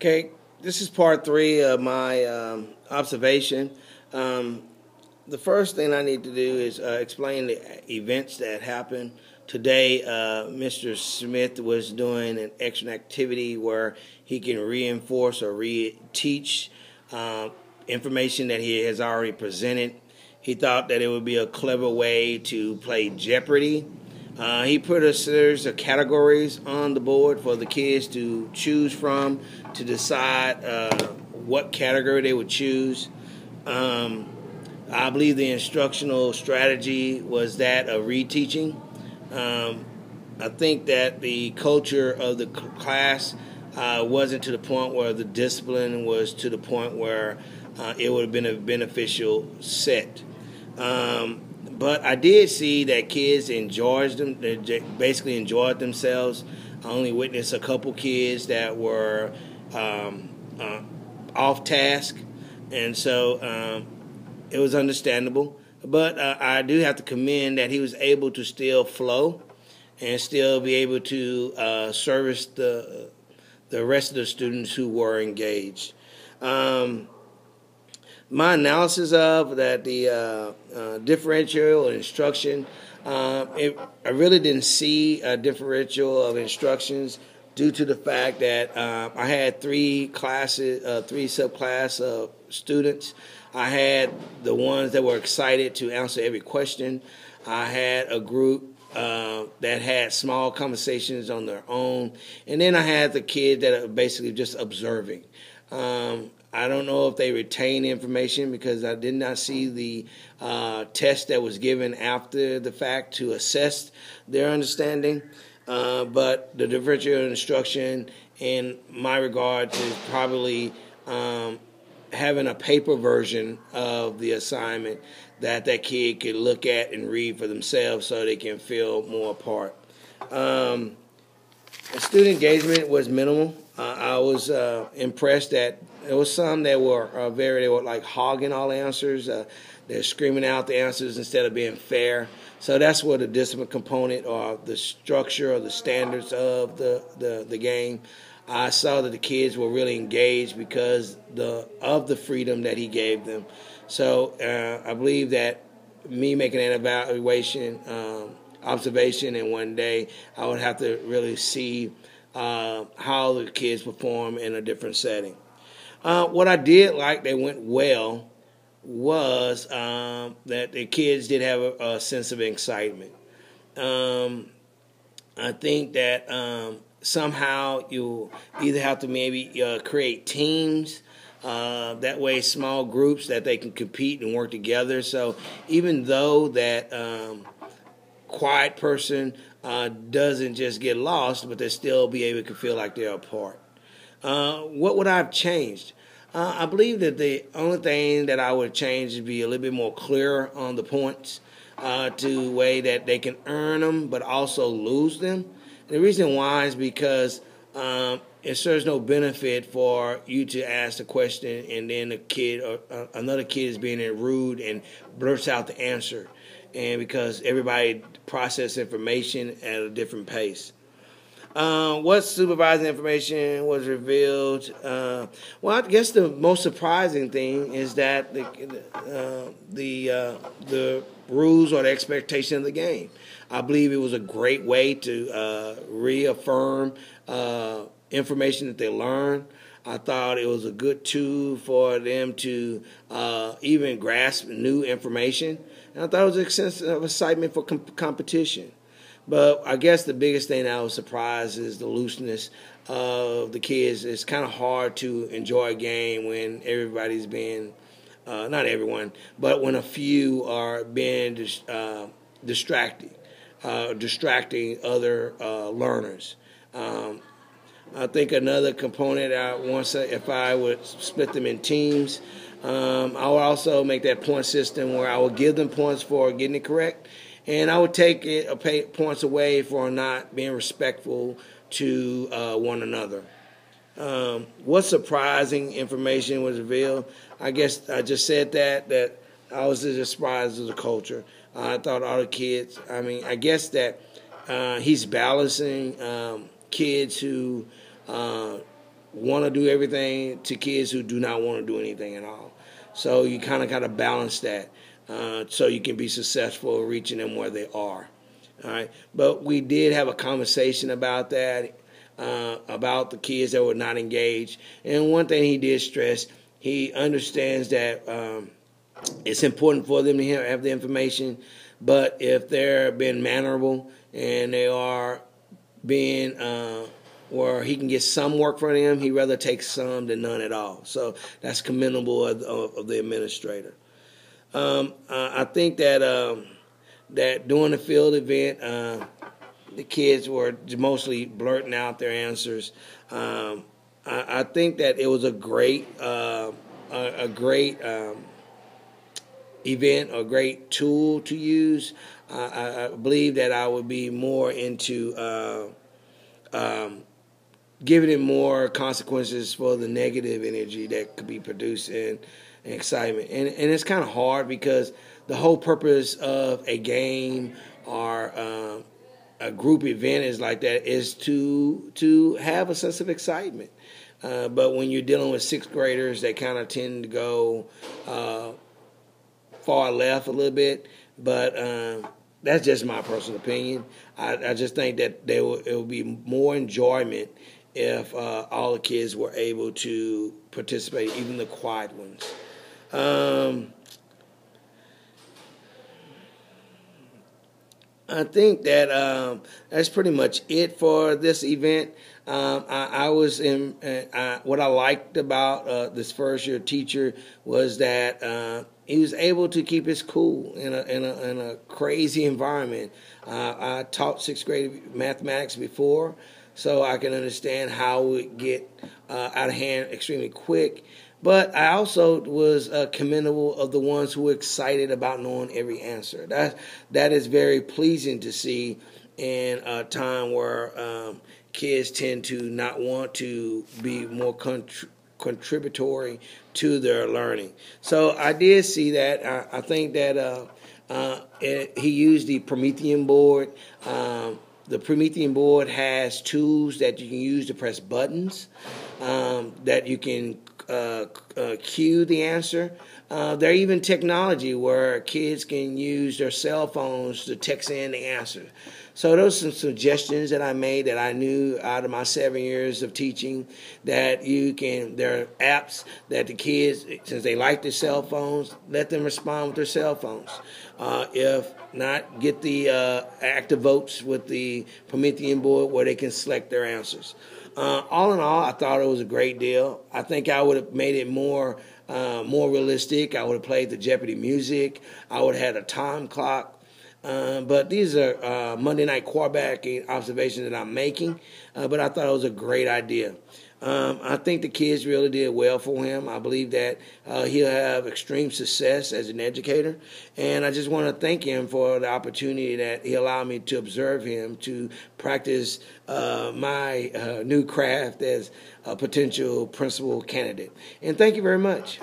Okay, this is part three of my observation. The first thing I need to do is explain the events that happened today. Mr. Smith was doing an extra activity where he can reinforce or re-teach information that he has already presented. He thought that it would be a clever way to play Jeopardy. He put a series of categories on the board for the kids to choose from to decide what category they would choose. I believe the instructional strategy was that of reteaching. I think that the culture of the class wasn't to the point where the discipline was to the point where it would have been a beneficial set. But I did see that kids enjoyed them. They basically enjoyed themselves. I only witnessed a couple kids that were off task, and so it was understandable. But I do have to commend that he was able to still flow and still be able to service the rest of the students who were engaged. My analysis of that the differential instruction, I really didn't see a differential of instructions due to the fact that I had three subclass of students. I had the ones that were excited to answer every question. I had a group that had small conversations on their own, and then I had the kids that are basically just observing. I don't know if they retain information because I did not see the test that was given after the fact to assess their understanding. But the differential instruction, in my regard, is probably having a paper version of the assignment that kid could look at and read for themselves so they can feel more a part. Student engagement was minimal. I was impressed that there was some that were they were like hogging all the answers. They're screaming out the answers instead of being fair. So that's where the discipline component or the structure or the standards of the game. I saw that the kids were really engaged because of the freedom that he gave them. So I believe that me making an observation in one day, I would have to really see how the kids perform in a different setting. What I did like that went well was that the kids did have a sense of excitement. I think that somehow you either have to maybe create teams, that way small groups that they can compete and work together. So even though that quiet person doesn't just get lost, but they still be able to feel like they're a part. What would I have changed? I believe that the only thing that I would change is be a little bit more clear on the points to a way that they can earn them but also lose them. And the reason why is because it serves no benefit for you to ask the question and then a kid or another kid is being rude and blurts out the answer. And because everybody processes information at a different pace. What supervising information was revealed? Well, I guess the most surprising thing is that the rules or the expectation of the game. I believe it was a great way to reaffirm information that they learned. I thought it was a good tool for them to even grasp new information. And I thought it was a sense of excitement for competition. But I guess the biggest thing I was surprised is the looseness of the kids. It's kind of hard to enjoy a game when everybody's being, not everyone, but when a few are being distracting other learners. I think another component if I would split them in teams, I would also make that point system where I would give them points for getting it correct, and I would take points away for not being respectful to one another. What surprising information was revealed? I guess I just said that I was just surprised at the culture. I thought all the kids, I guess that he's balancing kids who want to do everything to kids who do not want to do anything at all. So you kind of got to balance that so you can be successful reaching them where they are. All right, but we did have a conversation about that, about the kids that were not engaged. And one thing he did stress, he understands that it's important for them to have the information, but if they're being mannerable and they are being where he can get some work for them, he'd rather take some than none at all. So that's commendable of the administrator. I think that that during the field event, the kids were mostly blurting out their answers. I think that it was a great event, a great tool to use. I believe that I would be more into giving it more consequences for the negative energy that could be produced in excitement. And it's kind of hard because the whole purpose of a game or a group event is like that is to have a sense of excitement. But when you're dealing with sixth graders, they kind of tend to go far left a little bit. But that's just my personal opinion. I just think that it would be more enjoyment if all the kids were able to participate, even the quiet ones. I think that that's pretty much it for this event. I was in. What I liked about this first year teacher was that he was able to keep his cool in a crazy environment. I taught sixth grade mathematics before, so I can understand how it would get out of hand extremely quick. But I also was commendable of the ones who were excited about knowing every answer. That is very pleasing to see in a time where kids tend to not want to be more contributory to their learning. So I did see that. I think that he used the Promethean board. The Promethean board has tools that you can use to press buttons, that you can cue the answer. There are even technology where kids can use their cell phones to text in the answer. So those are some suggestions that I made that I knew out of my 7 years of teaching that there are apps that the kids, since they like their cell phones, let them respond with their cell phones. If not, get the active votes with the Promethean board where they can select their answers. All in all, I thought it was a great deal. I think I would have made it more realistic. I would have played the Jeopardy music. I would have had a time clock. But these are Monday night quarterbacking observations that I'm making. But I thought it was a great idea. I think the kids really did well for him. I believe that he'll have extreme success as an educator. And I just want to thank him for the opportunity that he allowed me to observe him, to practice my new craft as a potential principal candidate. And thank you very much.